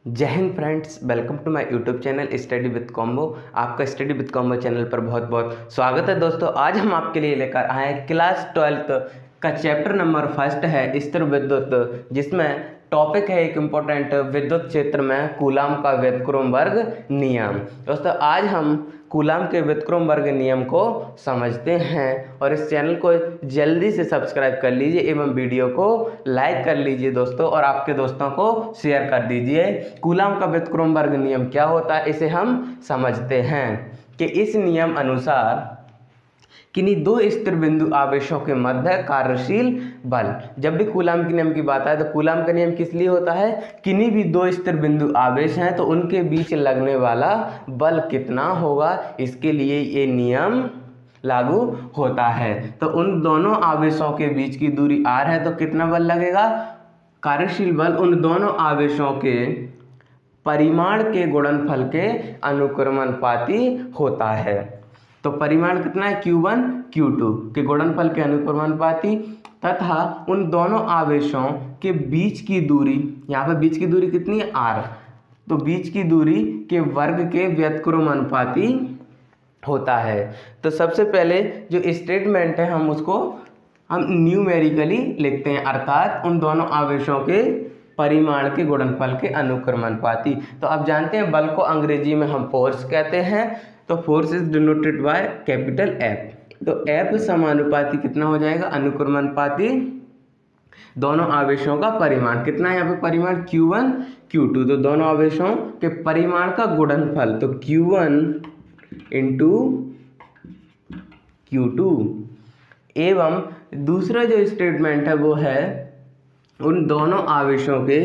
जय Hind friends, welcome to my YouTube channel study with combo. आपका study with combo channel पर बहुत बहुत स्वागत है दोस्तों। आज हम आपके लिए लेकर आए हैं क्लास 12 का चैप्टर नंबर फर्स्ट है स्थिर विद्युत, जिसमें टॉपिक है एक इम्पोर्टेंट विद्युत क्षेत्र में कूलाम का व्युत्क्रम वर्ग नियम। दोस्तों आज हम कूलाम के व्युत्क्रम वर्ग नियम को समझते हैं और इस चैनल को जल्दी से सब्सक्राइब कर लीजिए एवं वीडियो को लाइक कर लीजिए दोस्तों, और आपके दोस्तों को शेयर कर दीजिए। कूलाम का व्युत्क्रम वर्ग नियम क्या होता है, इसे हम समझते हैं कि इस नियम अनुसार किन्हीं दो स्थिर बिंदु आवेशों के मध्य कार्यशील बल। जब भी कूलाम के नियम की बात आए तो कूलाम का नियम किस लिए होता है, किन्हीं भी दो स्थिर बिंदु आवेश हैं तो उनके बीच लगने वाला बल कितना होगा, इसके लिए ये नियम लागू होता है। तो उन दोनों आवेशों के बीच की दूरी r है तो कितना बल लगेगा, कार्यशील बल उन दोनों आवेशों के परिमाण के गुणनफल के अनुक्रमानुपाती होता है। तो परिमाण कितना है, Q1 Q2 के गुणनफल के अनुक्रमानुपाती, तथा उन दोनों आवेशों के बीच की दूरी, यहाँ पर बीच की दूरी कितनी है r, तो बीच की दूरी के वर्ग के व्युत्क्रमानुपाती होता है। तो सबसे पहले जो स्टेटमेंट है हम न्यूमेरिकली लिखते हैं, अर्थात उन दोनों आवेशों के परिमाण के गुणनफल के अनुक्रमानुपाती। तो आप जानते हैं बल को अंग्रेजी में हम फोर्स कहते हैं, तो force is denoted by capital F। तो F समानुपाती कितना हो जाएगा, अनुक्रमानुपाती दोनों आवेशों का परिमाण कितना है, यहाँ पे परिमाण Q1 Q2, तो दोनों आवेशों के परिमाण का गुणनफल, तो Q1 इंटू Q2। एवं दूसरा जो स्टेटमेंट है वो है उन दोनों आवेशों के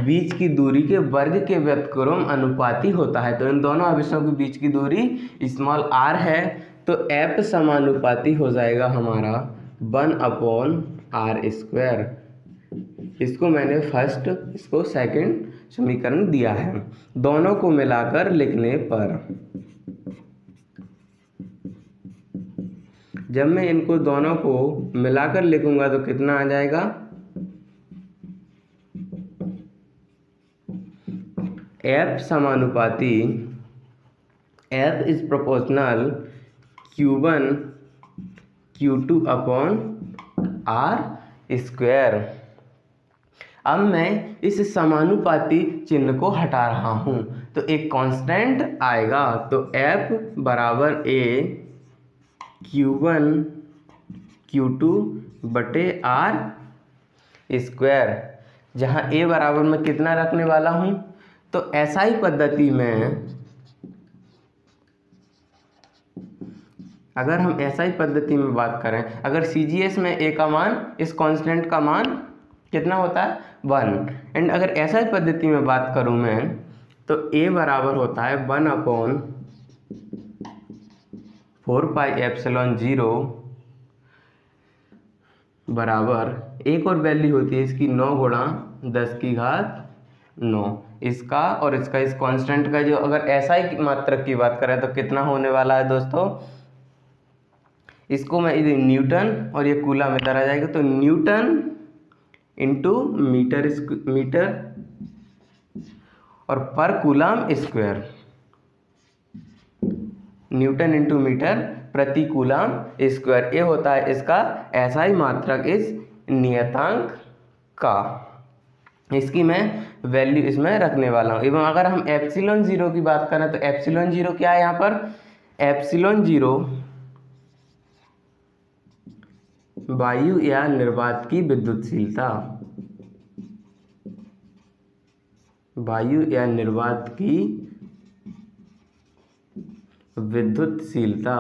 बीच की दूरी के वर्ग के व्युत्क्रम अनुपाती होता है। तो इन दोनों आवेशों के बीच की दूरी स्मॉल r है, तो F समानुपाती हो जाएगा हमारा 1/r²। इसको मैंने फर्स्ट, इसको सेकंड समीकरण दिया है। दोनों को मिलाकर लिखने पर, जब मैं इनको दोनों को मिलाकर लिखूंगा तो कितना आ जाएगा, F समानुपाती F is proportional Q1 Q2 upon r²। अब मैं इस समानुपाती चिन्ह को हटा रहा हूं तो एक कांस्टेंट आएगा, तो F बराबर a Q1 Q2 बटे r², जहां a बराबर मैं कितना रखने वाला हूं, तो SI पद्धति में अगर हम SI पद्धति में बात करें, अगर CGS में a का मान, इस कांस्टेंट का मान कितना होता है 1, एंड अगर SI पद्धति में बात करूं मैं तो a बराबर होता है 1/4πε0 बराबर, एक और वैल्यू होती है इसकी 9×10⁹ इसका और इसका, इस कांस्टेंट का जो अगर SI मात्रक की बात करें तो कितना होने वाला है दोस्तों, इसको मैं इधर न्यूटन और ये कूलम में इधर आ जाएगा, तो न्यूटन इंटू मीटर और पर coulomb square, newton into metre प्रति कूलम स्क्वायर, ये होता है इसका SI मात्रक इस नियतांक का। इसकी मैं वैल्यू इसमें रखने वाला हूँ। एवं अगर हम एप्सिलॉन जीरो की बात करें तो एप्सिलॉन जीरो क्या है, यहाँ पर एप्सिलॉन जीरो वायु या निर्वात की विद्युतशीलता, वायु या निर्वात की विद्युतशीलता।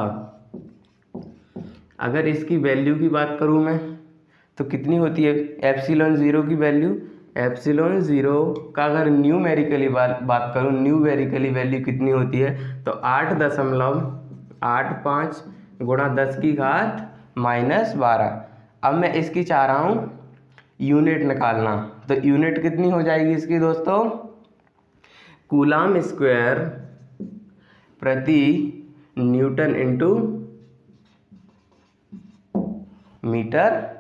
अगर इसकी वैल्यू की बात करूं मैं तो कितनी होती है एप्सिलॉन जीरो की वैल्यू, एप्सिलॉन जीरो का अगर न्यूमेरिकली बात करूं, न्यूमेरिकली वैल्यू कितनी होती है, तो 8.85 गुणा 10⁻⁻12। अब मैं इसकी चाह रहा हूं यूनिट निकालना, तो यूनिट कितनी हो जाएगी इसकी दोस्तों, कूलम स्क्वायर प्रति न्यूटन इंटू मीटर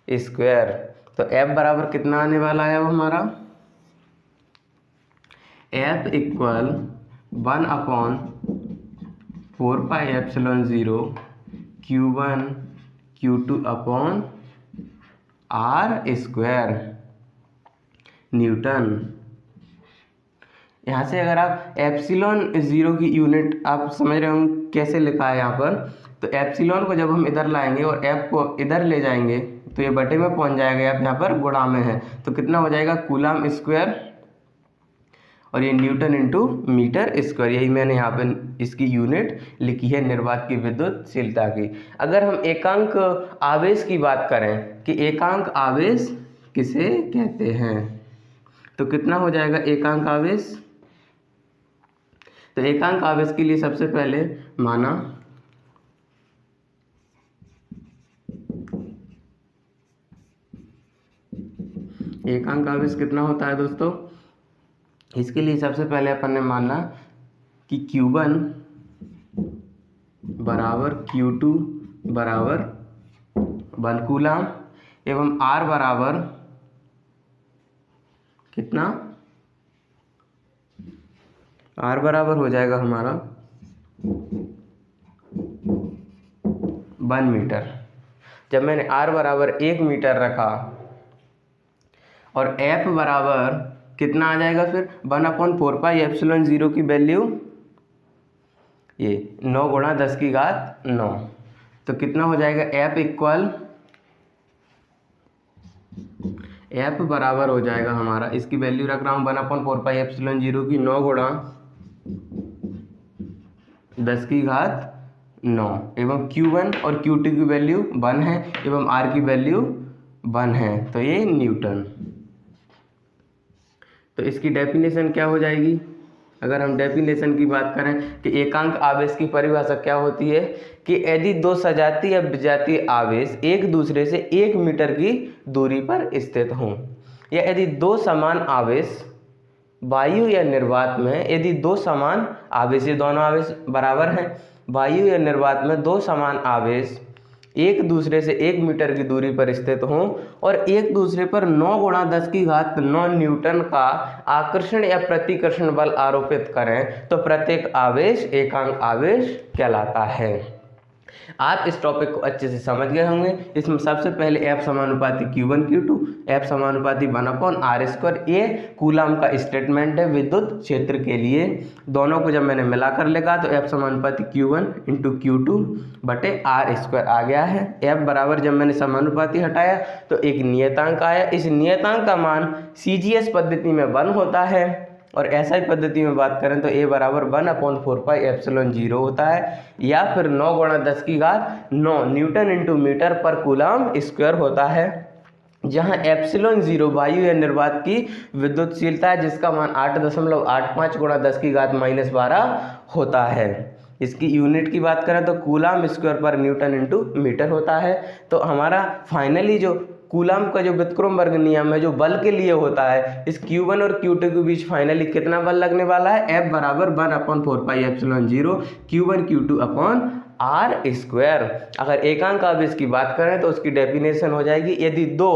स्क्वायर। तो F बराबर कितना आने वाला है, वो हमारा F equal 1/4πε0 Q1 Q2 upon R square newton. यहाँ से अगर आप एप्सिलॉन ज़ीरो की यूनिट आप समझ रहे हो कैसे लिखा है यहाँ पर, तो एप्सिलॉन को जब हम इधर लाएंगे और एफ को इधर ले जाएंगे तो ये बटे में पहुँच जाएगा, एफ यहाँ पर गुणा में है, तो कितना हो जाएगा कूलम स्क्वायर और ये न्यूटन इंटू मीटर स्क्वायर। यही मैंने यहाँ पे इसकी यूनिट लिखी है निर्वात की विद्युतशीलता की। अगर हम एकांक आवेश की बात करें कि एकांक आवेश किसे कहते हैं, तो कितना हो जाएगा एकांक आवेश। तो एकांक आवेश के लिए सबसे पहले माना एकांक आवेश कितना होता है दोस्तों, इसके लिए सबसे पहले अपन ने माना कि Q1 बराबर Q2 बराबर 1 कूलम एवं R बराबर कितना, R बराबर हो जाएगा हमारा 1 मीटर। जब मैंने R बराबर 1 मीटर रखा और F बराबर कितना आ जाएगा फिर 1/4πε0 की वैल्यू ये 9 × 10⁹ तो कितना हो जाएगा F इक्वल, F बराबर हो जाएगा हमारा, इसकी वैल्यू रख रहा हूँ 1/4πε0 की 9 × 10⁹ एवं Q1 और Q2 की वैल्यू 1 है एवं R की वैल्यू 1 है, तो ये न्यूटन। तो इसकी डेफिनेशन क्या हो जाएगी, अगर हम डेफिनेशन की बात करें कि एकांक आवेश की परिभाषा क्या होती है कि यदि दो सजातीय या विजातीय आवेश एक दूसरे से 1 मीटर की दूरी पर स्थित हों, या यदि दो समान आवेश वायु या निर्वात में, यदि दो समान आवेश, ये दोनों आवेश बराबर हैं, वायु या निर्वात में दो समान आवेश एक दूसरे से 1 मीटर की दूरी पर स्थित हों और एक दूसरे पर 9 × 10⁹ न्यूटन का आकर्षण या प्रतिकर्षण बल आरोपित करें तो प्रत्येक आवेश एकांक आवेश कहलाता है। आप इस टॉपिक को अच्छे से समझ गए होंगे। इसमें सबसे पहले F समानुपाती Q1 Q2, F समानुपाती 1/R², ये कूलम का स्टेटमेंट है विद्युत क्षेत्र के लिए। दोनों को जब मैंने मिलाकर लिखा तो F समानुपाती Q1 × Q2/R² आ गया है। F बराबर जब मैंने समानुपाती हटाया तो एक नियतांक आया, इस नियतांक का मान CGS पद्धति में 1 होता है और SI पद्धति में बात करें तो A बराबर 1/4πε0 होता है, या फिर 9 × 10⁹ न्यूटन इंटू मीटर पर कूलम स्क्वायर होता है, जहां ε0 वायु या निर्वात की विद्युतशीलता है जिसका मान 8.85 × 10⁻12 होता है। इसकी यूनिट की बात करें तो कूलम स्क्वायर पर न्यूटन इंटू मीटर होता है। तो हमारा फाइनली जो कूलम का जो व्युत्क्रमवर्ग नियम है जो बल के लिए होता है, इस Q1 और Q2 के बीच फाइनली कितना बल लगने वाला है, F बराबर 1/4πε0 Q1 Q2 अपॉन R²। अगर एकांक आवेश की बात करें तो उसकी डेफिनेशन हो जाएगी, यदि दो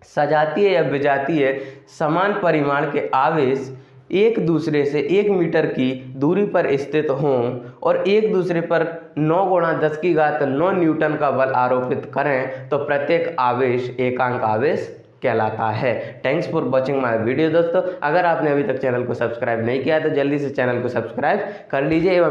सजातीय या विजातीय समान परिमाण के आवेश एक दूसरे से 1 मीटर की दूरी पर स्थित हों और एक दूसरे पर 9 × 10⁹ न्यूटन का बल आरोपित करें तो प्रत्येक आवेश एकांक आवेश कहलाता है। Thanks for watching my video दोस्तों। अगर आपने अभी तक चैनल को सब्सक्राइब नहीं किया तो जल्दी से चैनल को सब्सक्राइब कर लीजिए एवं